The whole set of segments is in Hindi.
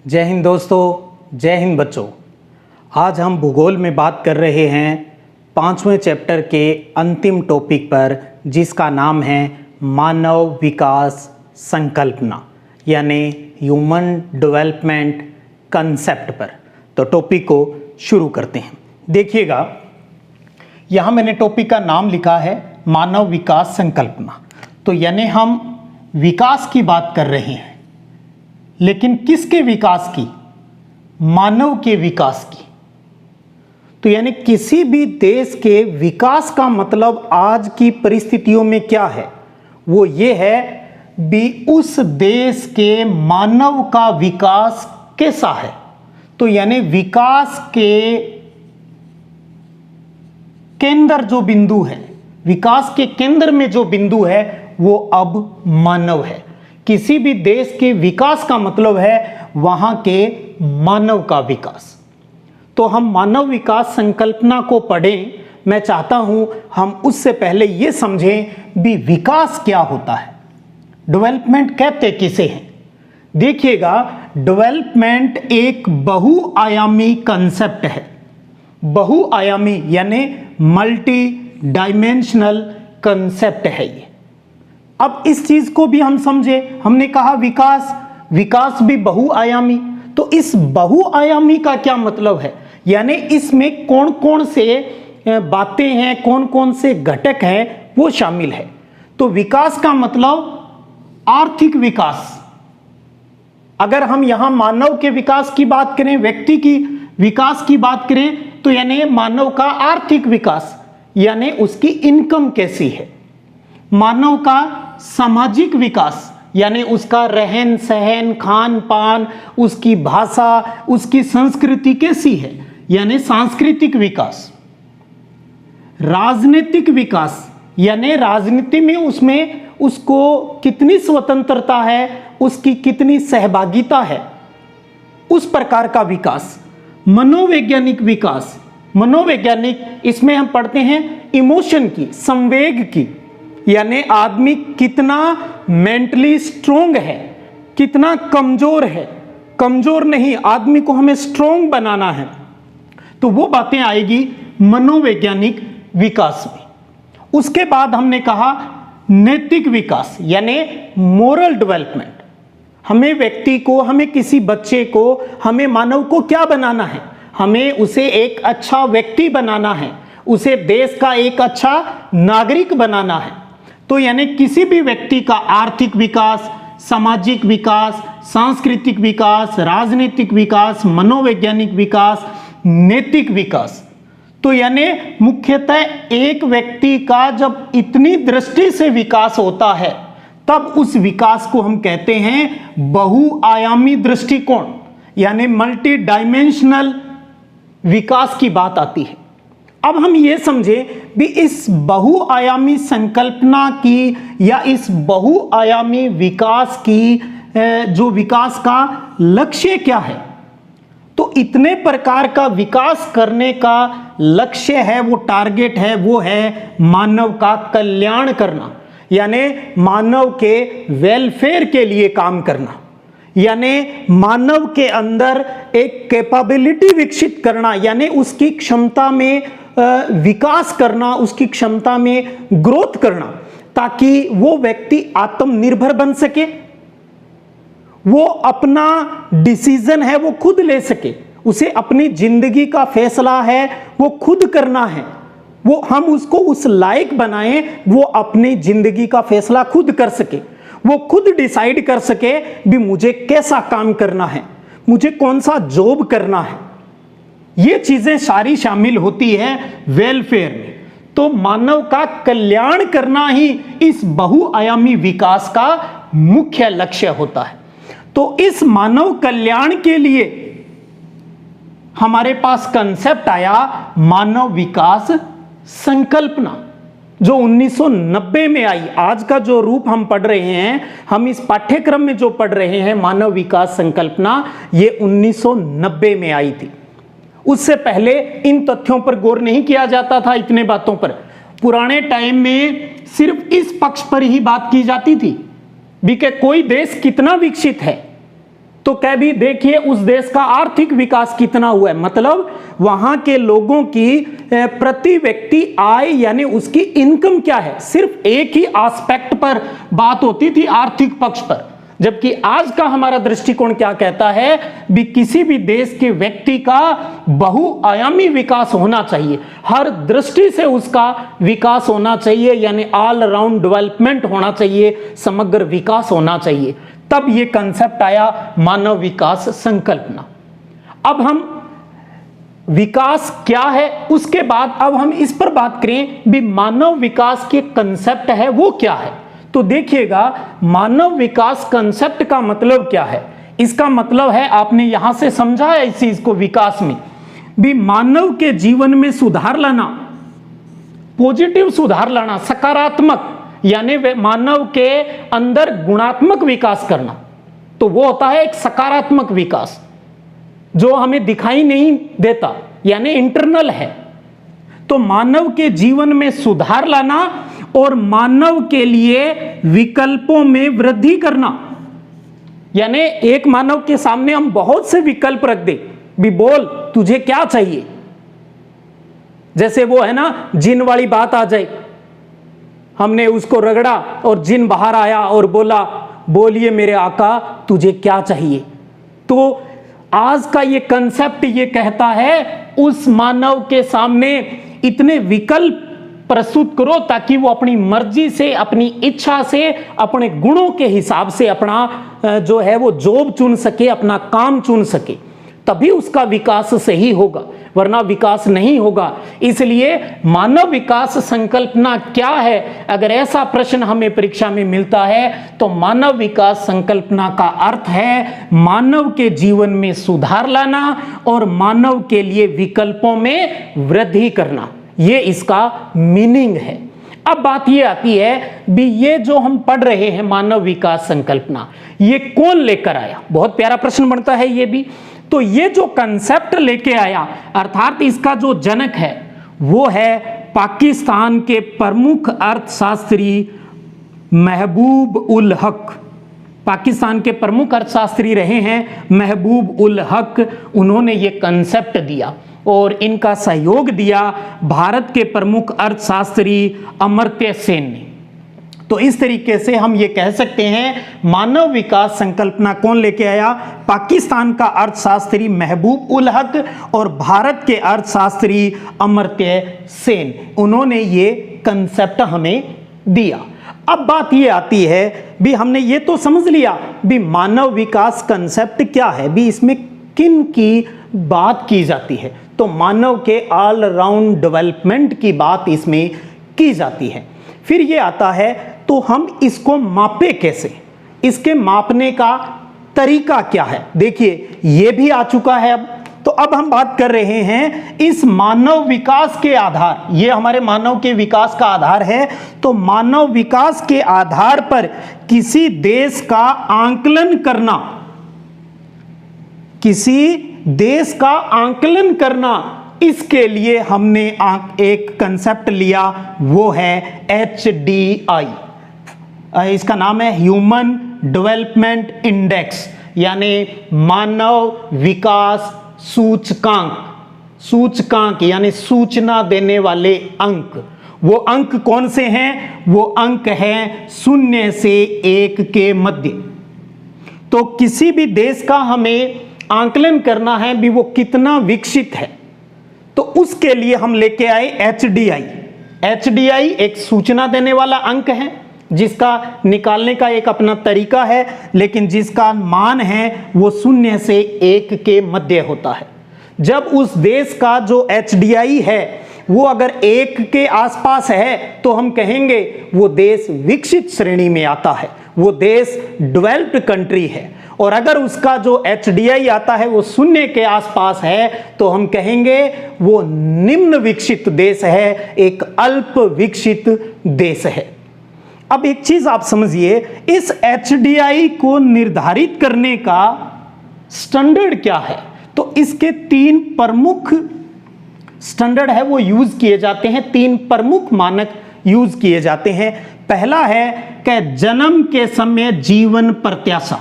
जय हिंद दोस्तों, जय हिंद बच्चों। आज हम भूगोल में बात कर रहे हैं 5वें चैप्टर के अंतिम टॉपिक पर, जिसका नाम है मानव विकास संकल्पना यानी ह्यूमन डेवलपमेंट कंसेप्ट पर। तो टॉपिक को शुरू करते हैं। देखिएगा, यहाँ मैंने टॉपिक का नाम लिखा है मानव विकास संकल्पना। तो यानी हम विकास की बात कर रहे हैं, लेकिन किसके विकास की? मानव के विकास की। तो यानी किसी भी देश के विकास का मतलब आज की परिस्थितियों में क्या है? वो ये है भी उस देश के मानव का विकास कैसा है। तो यानी विकास के केंद्र जो बिंदु है, विकास के केंद्र में जो बिंदु है वो अब मानव है। किसी भी देश के विकास का मतलब है वहां के मानव का विकास। तो हम मानव विकास संकल्पना को पढ़ें। मैं चाहता हूं हम उससे पहले ये समझें भी विकास क्या होता है, डेवलपमेंट कहते किसे हैं। देखिएगा, डेवलपमेंट एक बहुआयामी कंसेप्ट है। बहुआयामी यानी मल्टी डायमेंशनल कंसेप्ट है ये। अब इस चीज को भी हम समझे। हमने कहा विकास भी बहुआयामी। तो इस बहुआयामी का क्या मतलब है, यानी इसमें कौन कौन से बातें हैं, कौन कौन से घटक हैं वो शामिल है। तो विकास का मतलब आर्थिक विकास। अगर हम यहां मानव के विकास की बात करें, व्यक्ति की विकास की बात करें, तो यानी मानव का आर्थिक विकास यानी उसकी इनकम कैसी है। मानव का सामाजिक विकास यानी उसका रहन सहन, खान पान, उसकी भाषा, उसकी संस्कृति कैसी है, यानी सांस्कृतिक विकास। राजनीतिक विकास यानी राजनीति में उसको कितनी स्वतंत्रता है, उसकी कितनी सहभागिता है, उस प्रकार का विकास। मनोवैज्ञानिक विकास, मनोवैज्ञानिक इसमें हम पढ़ते हैं इमोशन की, संवेग की, यानी आदमी कितना मेंटली स्ट्रोंग है, कितना कमजोर है। कमजोर नहीं, आदमी को हमें स्ट्रोंग बनाना है। तो वो बातें आएगी मनोवैज्ञानिक विकास में। उसके बाद हमने कहा नैतिक विकास यानी मोरल डेवलपमेंट। हमें व्यक्ति को, हमें किसी बच्चे को, हमें मानव को क्या बनाना है? हमें उसे एक अच्छा व्यक्ति बनाना है, उसे देश का एक अच्छा नागरिक बनाना है। तो यानी किसी भी व्यक्ति का आर्थिक विकास, सामाजिक विकास, सांस्कृतिक विकास, राजनीतिक विकास, मनोवैज्ञानिक विकास, नैतिक विकास। तो यानी मुख्यतः एक व्यक्ति का जब इतनी दृष्टि से विकास होता है, तब उस विकास को हम कहते हैं बहुआयामी दृष्टिकोण यानी मल्टी डायमेंशनल विकास की बात आती है। अब हम ये समझें भी इस बहुआयामी संकल्पना की या इस बहुआयामी विकास की जो विकास का लक्ष्य क्या है। तो इतने प्रकार का विकास करने का लक्ष्य है, वो टारगेट है, वो है मानव का कल्याण करना, यानी मानव के वेलफेयर के लिए काम करना, यानी मानव के अंदर एक कैपेबिलिटी विकसित करना, यानी उसकी क्षमता में विकास करना, उसकी क्षमता में ग्रोथ करना, ताकि वो व्यक्ति आत्मनिर्भर बन सके, वो अपना डिसीजन है वो खुद ले सके, उसे अपनी जिंदगी का फैसला है वो खुद करना है, वो हम उसको उस लायक बनाएं वो अपनी जिंदगी का फैसला खुद कर सके, वो खुद डिसाइड कर सके भी मुझे कैसा काम करना है, मुझे कौन सा जॉब करना है। ये चीजें सारी शामिल होती है वेलफेयर में। तो मानव का कल्याण करना ही इस बहुआयामी विकास का मुख्य लक्ष्य होता है। तो इस मानव कल्याण के लिए हमारे पास कंसेप्ट आया मानव विकास संकल्पना, जो 1990 में आई। आज का जो रूप हम पढ़ रहे हैं, हम इस पाठ्यक्रम में जो पढ़ रहे हैं मानव विकास संकल्पना, ये 1990 में आई थी। उससे पहले इन तथ्यों पर गौर नहीं किया जाता था, इतने बातों पर। पुराने टाइम में सिर्फ इस पक्ष पर ही बात की जाती थी भी कि कोई देश कितना विकसित है, तो कभी देखिए उस देश का आर्थिक विकास कितना हुआ है, मतलब वहां के लोगों की प्रति व्यक्ति आय यानी उसकी इनकम क्या है, सिर्फ एक ही एस्पेक्ट पर बात होती थी, आर्थिक पक्ष पर। जबकि आज का हमारा दृष्टिकोण क्या कहता है भी किसी भी देश के व्यक्ति का बहुआयामी विकास होना चाहिए, हर दृष्टि से उसका विकास होना चाहिए, यानी ऑल अराउंड डेवलपमेंट होना चाहिए, समग्र विकास होना चाहिए। तब ये कंसेप्ट आया मानव विकास संकल्पना। अब हम विकास क्या है उसके बाद अब हम इस पर बात करें भी मानव विकास के कंसेप्ट है वो क्या है। तो देखिएगा मानव विकास कंसेप्ट का मतलब क्या है। इसका मतलब है आपने यहां से समझा है इस चीज को, विकास में भी मानव के जीवन में सुधार लाना, पॉजिटिव सुधार लाना, सकारात्मक, यानी मानव के अंदर गुणात्मक विकास करना। तो वो होता है एक सकारात्मक विकास जो हमें दिखाई नहीं देता, यानी इंटरनल है। तो मानव के जीवन में सुधार लाना और मानव के लिए विकल्पों में वृद्धि करना, यानी एक मानव के सामने हम बहुत से विकल्प रख दे भी बोल तुझे क्या चाहिए। जैसे वो है ना जिन वाली बात आ जाए, हमने उसको रगड़ा और जिन बाहर आया और बोला बोलिए मेरे आका तुझे क्या चाहिए। तो आज का ये कंसेप्ट ये कहता है उस मानव के सामने इतने विकल्प प्रस्तुत करो ताकि वो अपनी मर्जी से, अपनी इच्छा से, अपने गुणों के हिसाब से अपना जो है वो जॉब चुन सके, अपना काम चुन सके, तभी उसका विकास सही होगा, वरना विकास नहीं होगा। इसलिए मानव विकास संकल्पना क्या है, अगर ऐसा प्रश्न हमें परीक्षा में मिलता है तो मानव विकास संकल्पना का अर्थ है मानव के जीवन में सुधार लाना और मानव के लिए विकल्पों में वृद्धि करना, ये इसका मीनिंग है। अब बात ये आती है भी ये जो हम पढ़ रहे हैं मानव विकास संकल्पना, ये कौन लेकर आया। बहुत प्यारा प्रश्न बनता है ये भी। तो ये जो कंसेप्ट लेके आया अर्थात इसका जो जनक है वो है पाकिस्तान के प्रमुख अर्थशास्त्री महबूब उल हक। पाकिस्तान के प्रमुख अर्थशास्त्री रहे हैं महबूब उल हक। उन्होंने ये कंसेप्ट दिया और इनका सहयोग दिया भारत के प्रमुख अर्थशास्त्री अमर्त्य सेन ने। तो इस तरीके से हम ये कह सकते हैं मानव विकास संकल्पना कौन लेके आया, पाकिस्तान का अर्थशास्त्री महबूब उल हक और भारत के अर्थशास्त्री अमर्त्य सेन, उन्होंने ये कंसेप्ट हमें दिया। अब बात ये आती है भी हमने ये तो समझ लिया भी मानव विकास कंसेप्ट क्या है, भी इसमें किन की बात की जाती है। तो मानव के ऑल राउंड डेवलपमेंट की बात इसमें की जाती है। फिर ये आता है तो हम इसको मापे कैसे, इसके मापने का तरीका क्या है। देखिए ये भी आ चुका है। अब तो अब हम बात कर रहे हैं इस मानव विकास के आधार, ये हमारे मानव के विकास का आधार है। तो मानव विकास के आधार पर किसी देश का आंकलन करना, किसी देश का आंकलन करना, इसके लिए हमने एक कंसेप्ट लिया, वो है HDI। इसका नाम है ह्यूमन डेवलपमेंट इंडेक्स, यानी मानव विकास सूचकांक। सूचकांक यानी सूचना देने वाले अंक। वो अंक कौन से हैं? वो अंक हैं 0 से 1 के मध्य। तो किसी भी देश का हमें आंकलन करना है भी वो कितना विकसित है, तो उसके लिए हम लेके आए HDI। HDI एक सूचना देने वाला अंक है जिसका निकालने का एक अपना तरीका है, लेकिन जिसका मान है वो 0 से 1 के मध्य होता है। जब उस देश का जो HDI है वो अगर 1 के आसपास है तो हम कहेंगे वो देश विकसित श्रेणी में आता है, वो देश डेवलप्ड कंट्री है। और अगर उसका जो HDI आता है वो 0 के आसपास है तो हम कहेंगे वो निम्न विकसित देश है, एक अल्प विकसित देश है। अब एक चीज आप समझिए, इस HDI को निर्धारित करने का स्टैंडर्ड क्या है। तो इसके 3 प्रमुख स्टैंडर्ड है वो यूज किए जाते हैं, 3 प्रमुख मानक यूज किए जाते हैं। पहला है कि जन्म के समय जीवन प्रत्याशा।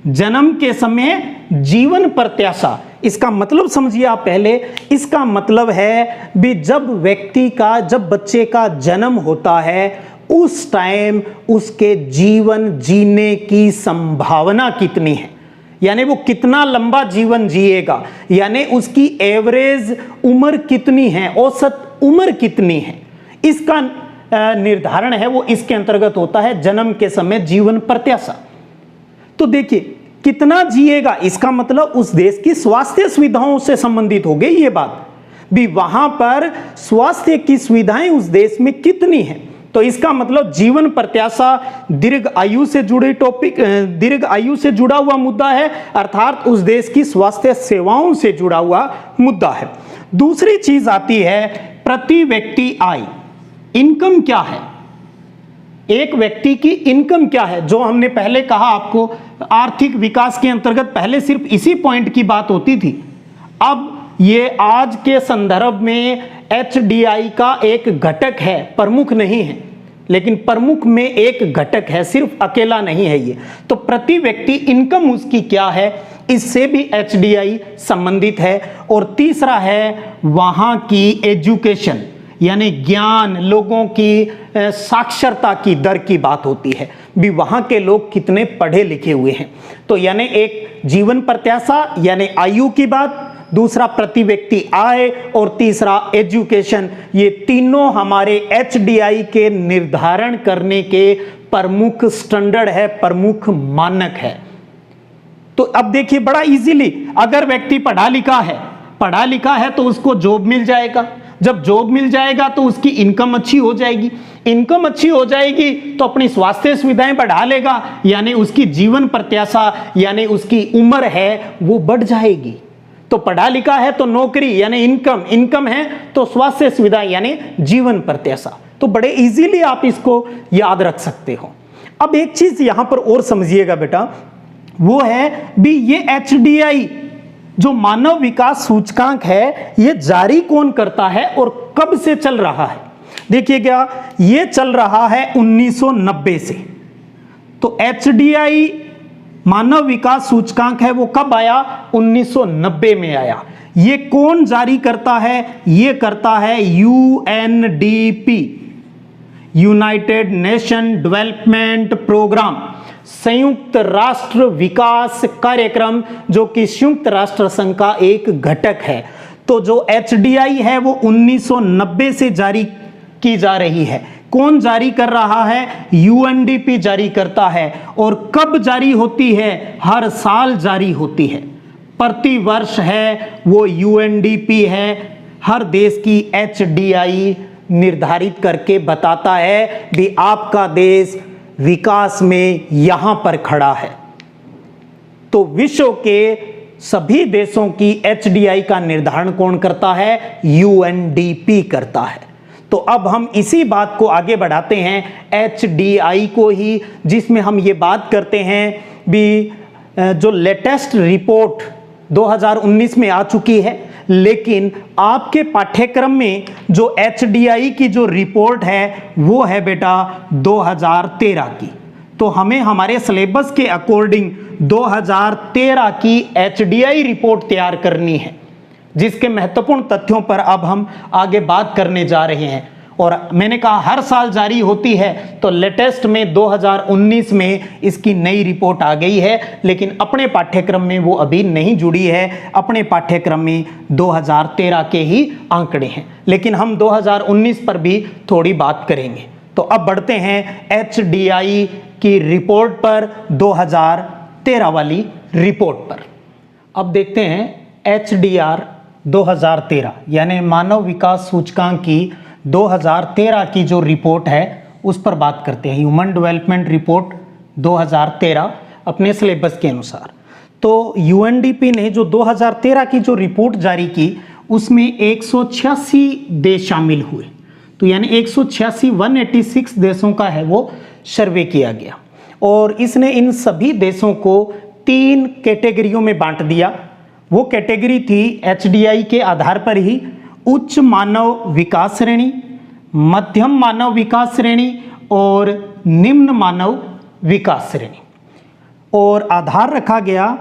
जन्म के समय जीवन प्रत्याशा, इसका मतलब समझिए आप पहले। इसका मतलब है भी जब बच्चे का जन्म होता है उस टाइम उसके जीवन जीने की संभावना कितनी है, यानी वो कितना लंबा जीवन जिएगा, यानी उसकी एवरेज उम्र कितनी है, औसत उम्र कितनी है, इसका निर्धारण है वो इसके अंतर्गत होता है जन्म के समय जीवन प्रत्याशा। तो देखिए कितना जिएगा, इसका मतलब उस देश की स्वास्थ्य सुविधाओं से संबंधित हो गई ये बात भी, वहां पर स्वास्थ्य की सुविधाएं उस देश में कितनी है। तो इसका मतलब जीवन प्रत्याशा दीर्घ आयु से जुड़े दीर्घ आयु से जुड़ा हुआ मुद्दा है, अर्थात उस देश की स्वास्थ्य सेवाओं से जुड़ा हुआ मुद्दा है। दूसरी चीज आती है प्रति व्यक्ति आय, इनकम क्या है, एक व्यक्ति की इनकम क्या है। जो हमने पहले कहा आपको, आर्थिक विकास के अंतर्गत पहले सिर्फ इसी पॉइंट की बात होती थी, अब ये आज के संदर्भ में एचडीआई का एक घटक है, प्रमुख नहीं है, लेकिन प्रमुख में एक घटक है, सिर्फ अकेला नहीं है ये। तो प्रति व्यक्ति इनकम उसकी क्या है, इससे भी एचडीआई संबंधित है। और तीसरा है वहां की एजुकेशन, यानी ज्ञान, लोगों की साक्षरता की दर की बात होती है भी, वहां के लोग कितने पढ़े लिखे हुए हैं। तो यानी एक जीवन प्रत्याशा यानी आयु की बात, दूसरा प्रति व्यक्ति आय और तीसरा एजुकेशन, ये तीनों हमारे एचडीआई के निर्धारण करने के प्रमुख स्टैंडर्ड है, प्रमुख मानक है। तो अब देखिए बड़ा इजीली, अगर व्यक्ति पढ़ा लिखा है तो उसको जॉब मिल जाएगा, जब जॉब मिल जाएगा तो उसकी इनकम अच्छी हो जाएगी, इनकम अच्छी हो जाएगी तो अपनी स्वास्थ्य सुविधाएं बढ़ा लेगा, यानी उसकी जीवन प्रत्याशा यानी उसकी उम्र है वो बढ़ जाएगी। तो पढ़ा लिखा है तो नौकरी यानी इनकम, इनकम है तो स्वास्थ्य सुविधा यानी जीवन प्रत्याशा। तो बड़े इजीली आप इसको याद रख सकते हो। अब एक चीज यहां पर और समझिएगा बेटा, वो है भी ये एचडीआई जो मानव विकास सूचकांक है ये जारी कौन करता है और कब से चल रहा है। देखिएगा ये चल रहा है 1990 से। तो एचडीआई मानव विकास सूचकांक है वो कब आया, 1990 में आया। ये कौन जारी करता है, ये करता है UNDP, United Nation Development Programme, संयुक्त राष्ट्र विकास कार्यक्रम, जो कि संयुक्त राष्ट्र संघ का एक घटक है। तो जो एचडीआई है वो 1990 से जारी की जा रही है। कौन जारी कर रहा है, यूएनडीपी जारी करता है। और कब जारी होती है, हर साल जारी होती है, प्रति वर्ष है वो यूएनडीपी है। हर देश की एचडीआई निर्धारित करके बताता है कि आपका देश विकास में यहां पर खड़ा है। तो विश्व के सभी देशों की एचडीआई का निर्धारण कौन करता है, यूएनडीपी करता है। तो अब हम इसी बात को आगे बढ़ाते हैं, एचडीआई को ही, जिसमें हम ये बात करते हैं भी जो लेटेस्ट रिपोर्ट 2019 में आ चुकी है, लेकिन आपके पाठ्यक्रम में जो एचडीआई की जो रिपोर्ट है वो है बेटा 2013 की। तो हमें हमारे सिलेबस के अकॉर्डिंग 2013 की एचडीआई रिपोर्ट तैयार करनी है, जिसके महत्वपूर्ण तथ्यों पर अब हम आगे बात करने जा रहे हैं। और मैंने कहा हर साल जारी होती है, तो लेटेस्ट में 2019 में इसकी नई रिपोर्ट आ गई है, लेकिन अपने पाठ्यक्रम में वो अभी नहीं जुड़ी है। अपने पाठ्यक्रम में 2013 के ही आंकड़े हैं, लेकिन हम 2019 पर भी थोड़ी बात करेंगे। तो अब बढ़ते हैं एचडीआई की रिपोर्ट पर, 2013 वाली रिपोर्ट पर। अब देखते हैं एचडीआर 2013 यानी मानव विकास सूचकांक की 2013 की जो रिपोर्ट है उस पर बात करते हैं। ह्यूमन डेवलपमेंट रिपोर्ट 2013 अपने सिलेबस के अनुसार। तो यूएनडीपी ने जो 2013 की जो रिपोर्ट जारी की उसमें 186 देश शामिल हुए। तो यानी 186 देशों का है वो सर्वे किया गया, और इसने इन सभी देशों को 3 कैटेगरियों में बांट दिया। वो कैटेगरी थी एचडीआई के आधार पर ही उच्च मानव विकास श्रेणी, मध्यम मानव विकास श्रेणी और निम्न मानव विकास श्रेणी। और आधार रखा गया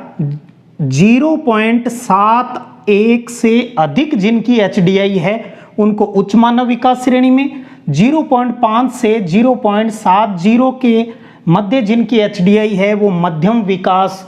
0.71 से अधिक जिनकी एचडीआई है उनको उच्च मानव विकास श्रेणी में, 0.5 से 0.70 के मध्य जिनकी एचडीआई है वो मध्यम विकास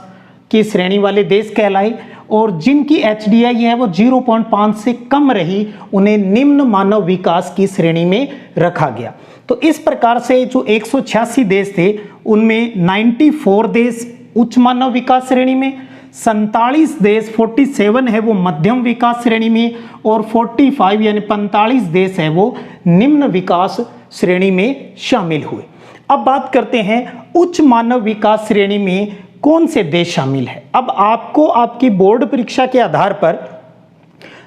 की श्रेणी वाले देश कहलाए, और जिनकी एचडीआई है वो 0.5 से कम रही उन्हें निम्न मानव विकास की श्रेणी में रखा गया। तो इस प्रकार से जो 186 देश थे उनमें 94 देश उच्च मानव विकास श्रेणी में, 47 देश 47 है वो मध्यम विकास श्रेणी में, और 45 यानी 45 देश है वो निम्न विकास श्रेणी में शामिल हुए। अब बात करते हैं उच्च मानव विकास श्रेणी में कौन से देश शामिल है। अब आपको आपकी बोर्ड परीक्षा के आधार पर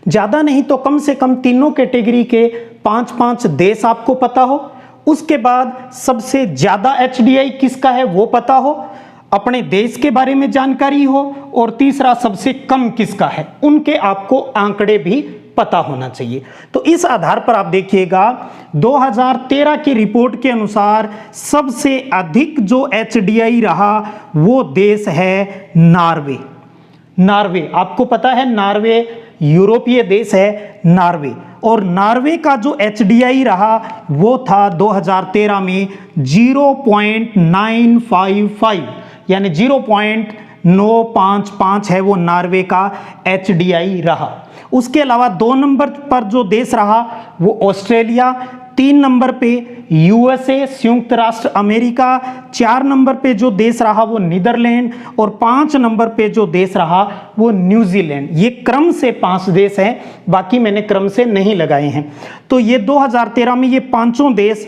ज्यादा नहीं तो कम से कम तीनों कैटेगरी के 5-5 देश आपको पता हो, उसके बाद सबसे ज्यादा एचडीआई किसका है वो पता हो, अपने देश के बारे में जानकारी हो, और तीसरा सबसे कम किसका है उनके आपको आंकड़े भी पता होना चाहिए। तो इस आधार पर आप देखिएगा 2013 की रिपोर्ट के अनुसार सबसे अधिक जो एचडीआई रहा वो देश है नॉर्वे। नॉर्वे आपको पता है नॉर्वे यूरोपीय देश है नॉर्वे, और नॉर्वे का जो एचडीआई रहा वो था 2013 में 0.955 यानी 0.955 है वो नॉर्वे का एचडीआई रहा। उसके अलावा 2 नंबर पर जो देश रहा वो ऑस्ट्रेलिया, 3 नंबर पे यूएसए संयुक्त राष्ट्र अमेरिका, 4 नंबर पे जो देश रहा वो नीदरलैंड, और 5 नंबर पे जो देश रहा वो न्यूजीलैंड। ये क्रम से 5 देश हैं, बाकी मैंने क्रम से नहीं लगाए हैं। तो ये 2013 में ये 5 देश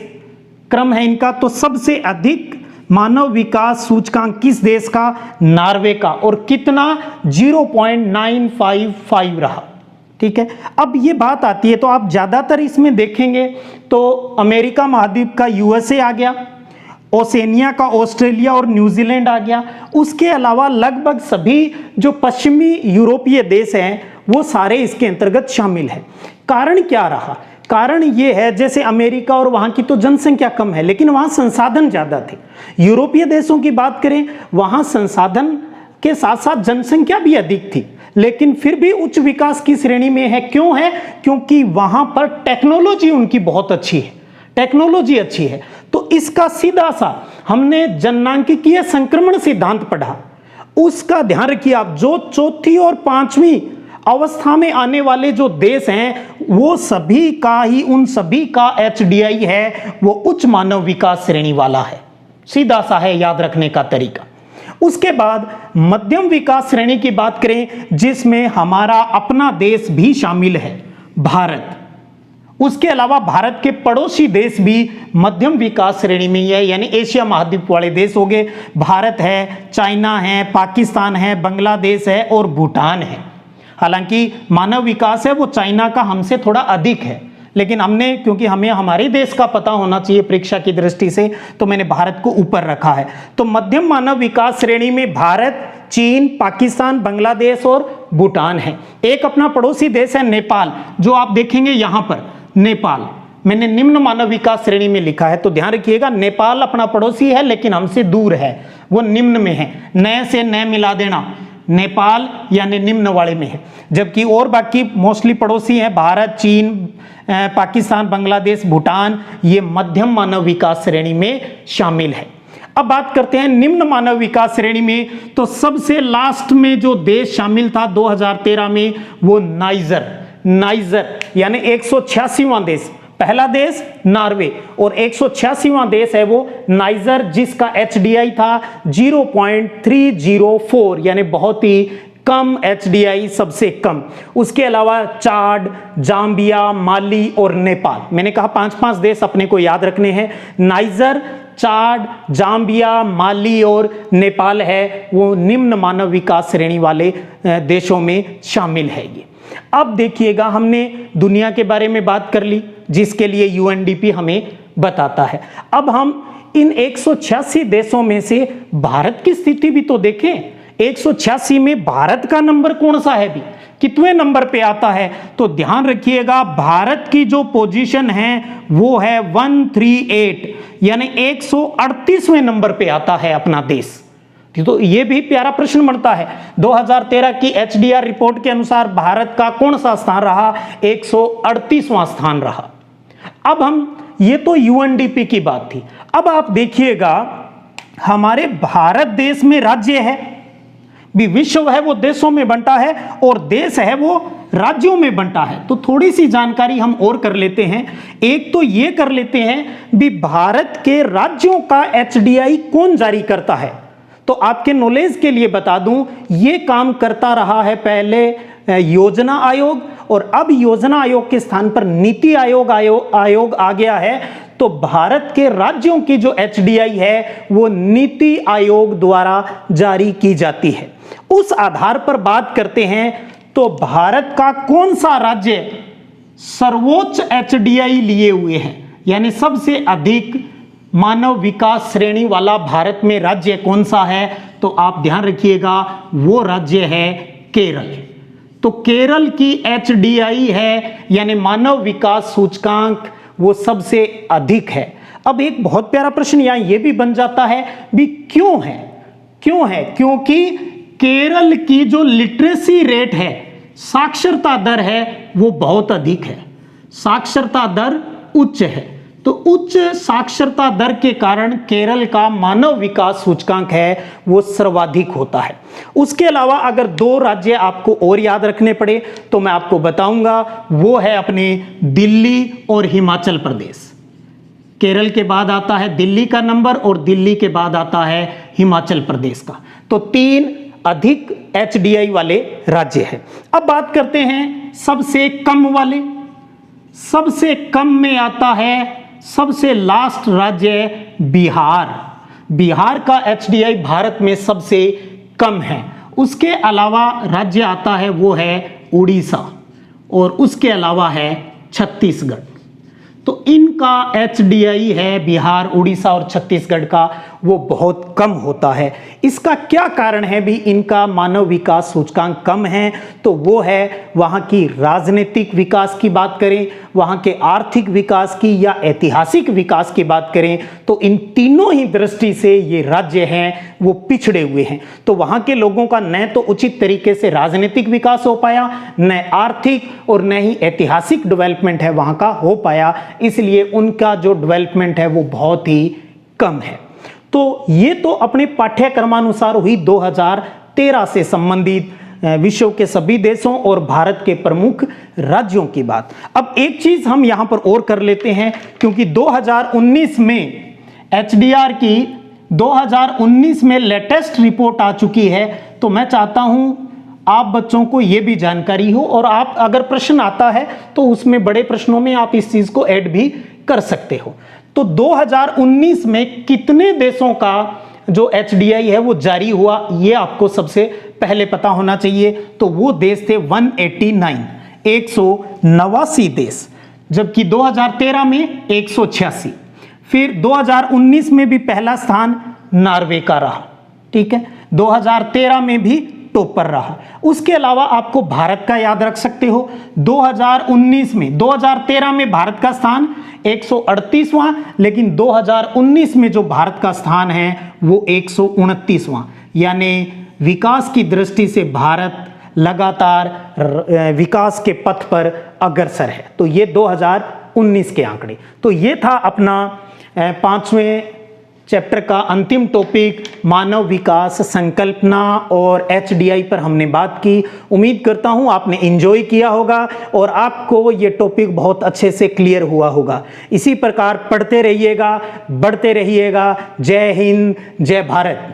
क्रम है इनका। तो सबसे अधिक मानव विकास सूचकांक किस देश का? नॉर्वे का, और कितना? 0.955 रहा। ठीक है, अब ये बात आती है तो आप ज्यादातर इसमें देखेंगे तो अमेरिका महाद्वीप का यूएसए आ गया, ओसेनिया का ऑस्ट्रेलिया और न्यूजीलैंड आ गया। उसके अलावा लगभग सभी जो पश्चिमी यूरोपीय देश हैं वो सारे इसके अंतर्गत शामिल हैं। कारण क्या रहा? कारण ये है जैसे अमेरिका और वहां की तो जनसंख्या कम है लेकिन वहां संसाधन ज्यादा थे। यूरोपीय देशों की बात करें वहां संसाधन के साथ साथ जनसंख्या भी अधिक थी लेकिन फिर भी उच्च विकास की श्रेणी में है। क्यों है? क्योंकि वहां पर टेक्नोलॉजी उनकी बहुत अच्छी है, टेक्नोलॉजी अच्छी है। तो इसका सीधा सा हमने जननांकिकीय संक्रमण सिद्धांत पढ़ा, उसका ध्यान रखिए आप। जो चौथी और 5वीं अवस्था में आने वाले जो देश हैं वो सभी का ही उन सभी का एचडीआई है वो उच्च मानव विकास श्रेणी वाला है। सीधा सा है याद रखने का तरीका। उसके बाद मध्यम विकास श्रेणी की बात करें जिसमें हमारा अपना देश भी शामिल है, भारत। उसके अलावा भारत के पड़ोसी देश भी मध्यम विकास श्रेणी में ही है, यानी एशिया महाद्वीप वाले देश हो गए। भारत है, चाइना है, पाकिस्तान है, बांग्लादेश है और भूटान है। हालांकि मानव विकास है वो चाइना का हमसे थोड़ा अधिक है, लेकिन हमने क्योंकि हमें हमारे देश का पता होना चाहिए परीक्षा की दृष्टि से तो मैंने भारत को ऊपर रखा है। तो मध्यम मानव विकास श्रेणी में भारत, चीन, पाकिस्तान, बांग्लादेश और भूटान है। एक अपना पड़ोसी देश है नेपाल, जो आप देखेंगे यहां पर नेपाल मैंने निम्न मानव विकास श्रेणी में लिखा है। तो ध्यान रखिएगा नेपाल अपना पड़ोसी है लेकिन हमसे दूर है, वो निम्न में है। नए से नए मिला देना, नेपाल यानी निम्न वाले में है, जबकि और बाकी मोस्टली पड़ोसी हैं भारत, चीन, पाकिस्तान, बांग्लादेश, भूटान, ये मध्यम मानव विकास श्रेणी में शामिल है। अब बात करते हैं निम्न मानव विकास श्रेणी में, तो सबसे लास्ट में जो देश शामिल था 2013 में वो नाइजर यानी 186वां देश। पहला देश नॉर्वे और 186वां देश है वो नाइजर, जिसका एचडीआई था 0.304 यानी बहुत ही कम एचडीआई, सबसे कम। उसके अलावा चाड, जाम्बिया, माली और नेपाल। मैंने कहा 5-5 देश अपने को याद रखने हैं। नाइजर, चाड, जाम्बिया, माली और नेपाल है वो निम्न मानव विकास श्रेणी वाले देशों में शामिल है। ये अब देखिएगा हमने दुनिया के बारे में बात कर ली जिसके लिए यूएनडीपी हमें बताता है। अब हम इन 186 देशों में से भारत की स्थिति भी तो देखें। 186 में भारत का नंबर कौन सा है भी, कितवें नंबर पे आता है? तो ध्यान रखिएगा भारत की जो पोजीशन है वो है 138 यानी 138वें नंबर पे आता है अपना देश। तो ये भी प्यारा प्रश्न बनता है। 2013 की HDR रिपोर्ट के अनुसार भारत का कौन सा स्थान रहा? 138वां स्थान रहा। अब हम, ये तो UNDP की बात थी। अब आप देखिएगा, हमारे भारत देश में राज्य है, भी विश्व है वो देशों में बंटा है, और देश है वो राज्यों में बंटा है। तो थोड़ी सी जानकारी हम और कर लेते हैं। एक तो ये कर लेते हैं भी भारत के राज्यों का HDI कौन जारी करता है। तो आपके नॉलेज के लिए बता दूं, ये काम करता रहा है पहले योजना आयोग, और अब योजना आयोग के स्थान पर नीति आयोग आ गया है। तो भारत के राज्यों की जो HDI है वो नीति आयोग द्वारा जारी की जाती है। उस आधार पर बात करते हैं, तो भारत का कौन सा राज्य सर्वोच्च HDI लिए हुए है, यानी सबसे अधिक मानव विकास श्रेणी वाला भारत में राज्य कौन सा है? तो आप ध्यान रखिएगा, वो राज्य है केरल। तो केरल की HDI है, यानी मानव विकास सूचकांक, वो सबसे अधिक है। अब एक बहुत प्यारा प्रश्न यहाँ ये भी बन जाता है भी क्यों है? क्यों है? क्योंकि केरल की जो लिटरेसी रेट है, साक्षरता दर है, वो बहुत अधिक है। साक्षरता दर उच्च है। तो उच्च साक्षरता दर के कारण केरल का मानव विकास सूचकांक है वो सर्वाधिक होता है। उसके अलावा अगर दो राज्य आपको और याद रखने पड़े तो मैं आपको बताऊंगा, वो है अपने दिल्ली और हिमाचल प्रदेश। केरल के बाद आता है दिल्ली का नंबर, और दिल्ली के बाद आता है हिमाचल प्रदेश का। तो 3 अधिक HDI वाले राज्य हैं। अब बात करते हैं सबसे कम वाले। सबसे कम में आता है सबसे लास्ट राज्य बिहार। बिहार का HDI भारत में सबसे कम है। उसके अलावा राज्य आता है वो है उड़ीसा, और उसके अलावा है छत्तीसगढ़। तो इनका HDI है, बिहार, उड़ीसा और छत्तीसगढ़ का, वो बहुत कम होता है। इसका क्या कारण है भी इनका मानव विकास सूचकांक कम है? तो वो है वहाँ की राजनीतिक विकास की बात करें, वहाँ के आर्थिक विकास की या ऐतिहासिक विकास की बात करें, तो इन तीनों ही दृष्टि से ये राज्य हैं वो पिछड़े हुए हैं। तो वहाँ के लोगों का न तो उचित तरीके से राजनीतिक विकास हो पाया, न आर्थिक और न ही ऐतिहासिक डेवलपमेंट है वहाँ का हो पाया, इसलिए उनका जो डेवलपमेंट है वो बहुत ही कम है। तो ये तो अपने पाठ्यक्रमानुसार हुई 2013 से संबंधित विश्व के सभी देशों और भारत के प्रमुख राज्यों की बात। अब एक चीज हम यहां पर और कर लेते हैं, क्योंकि 2019 में HDR की 2019 में लेटेस्ट रिपोर्ट आ चुकी है, तो मैं चाहता हूं आप बच्चों को यह भी जानकारी हो, और आप अगर प्रश्न आता है तो उसमें बड़े प्रश्नों में आप इस चीज को ऐड भी कर सकते हो। तो 2019 में कितने देशों का जो HDI है वो जारी हुआ, ये आपको सबसे पहले पता होना चाहिए। तो वो देश थे 189, 189 देश, जबकि 2013 में 186। फिर 2019 में भी पहला स्थान नॉर्वे का रहा, ठीक है, 2013 में भी टॉपर रहा। उसके अलावा आपको भारत का याद रख सकते हो, 2019 में, 2013 में भारत का स्थान 138वां, लेकिन 2019 में जो भारत का स्थान है वो 129वां, यानी विकास की दृष्टि से भारत लगातार विकास के पथ पर अग्रसर है। तो ये 2019 के आंकड़े। तो ये था अपना 5वें चैप्टर का अंतिम टॉपिक, मानव विकास संकल्पना और HDI पर हमने बात की। उम्मीद करता हूं आपने एंजॉय किया होगा और आपको ये टॉपिक बहुत अच्छे से क्लियर हुआ होगा। इसी प्रकार पढ़ते रहिएगा, बढ़ते रहिएगा। जय हिंद, जय भारत।